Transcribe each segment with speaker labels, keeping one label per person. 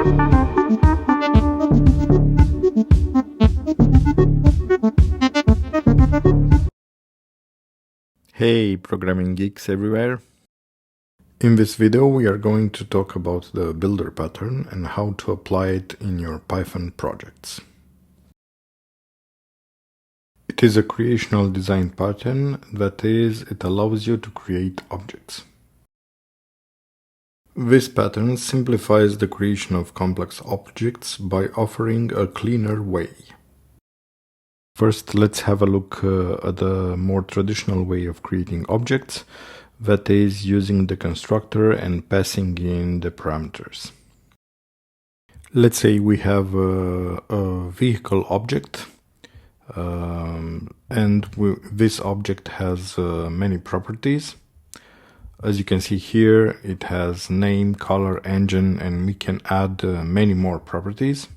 Speaker 1: Hey, programming geeks everywhere! In this video we are going to talk about the builder pattern and how to apply it in your Python projects. It is a creational design pattern, that is, it allows you to create objects. This pattern simplifies the creation of complex objects by offering a cleaner way. First, let's have a look at the more traditional way of creating objects, that is, using the constructor and passing in the parameters. Let's say we have a vehicle object, and this object has many properties. As you can see here, it has name, color, engine, and we can add many more properties.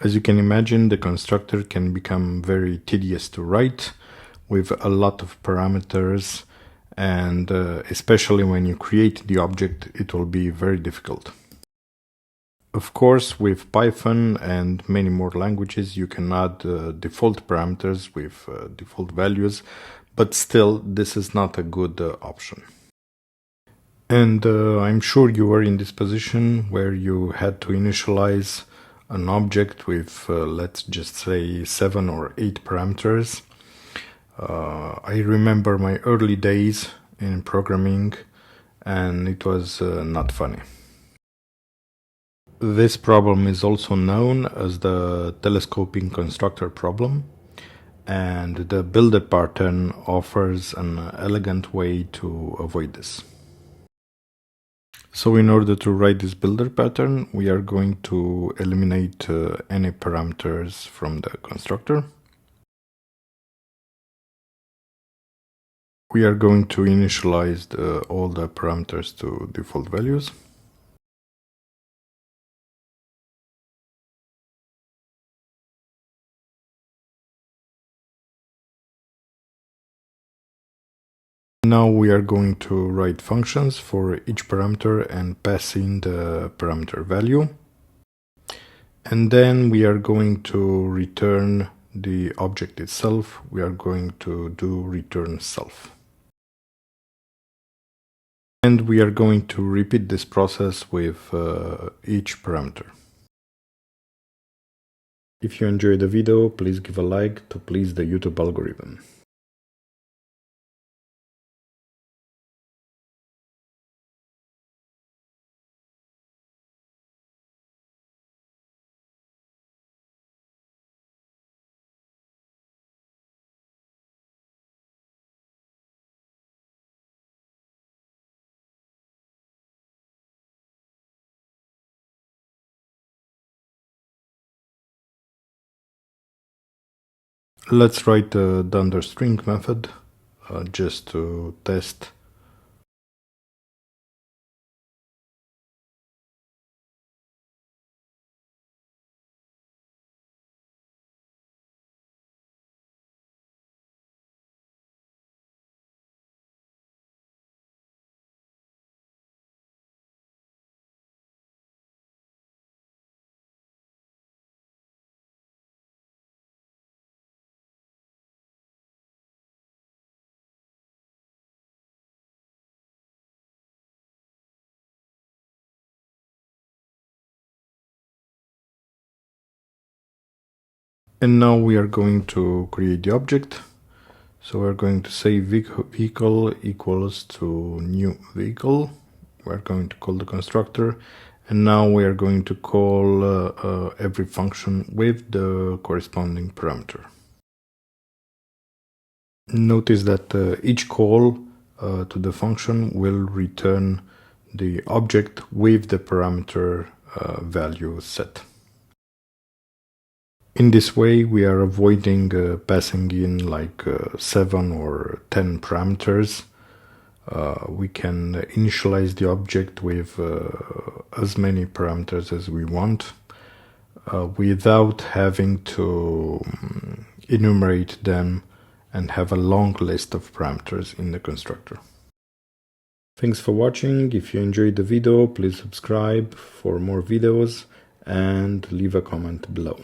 Speaker 1: As you can imagine, the constructor can become very tedious to write with a lot of parameters, and especially when you create the object, it will be very difficult. Of course, with Python and many more languages, you can add default parameters with default values, but still, this is not a good option. And I'm sure you were in this position where you had to initialize an object with, let's just say, 7 or 8 parameters. I remember my early days in programming, and it was not funny. This problem is also known as the telescoping constructor problem, and the builder pattern offers an elegant way to avoid this. So in order to write this builder pattern, we are going to eliminate any parameters from the constructor. We are going to initialize all the parameters to default values. Now we are going to write functions for each parameter and pass in the parameter value. And then we are going to return the object itself. We are going to do return self. And we are going to repeat this process with each parameter. If you enjoyed the video, please give a like to please the YouTube algorithm. Let's write the understring method just to test. And now we are going to create the object. So we're going to say vehicle equals to new vehicle. We're going to call the constructor. And now we are going to call every function with the corresponding parameter. Notice that each call to the function will return the object with the parameter value set. In this way, we are avoiding passing in like 7 or 10 parameters. We can initialize the object with as many parameters as we want without having to enumerate them and have a long list of parameters in the constructor. Thanks for watching. If you enjoyed the video, please subscribe for more videos and leave a comment below.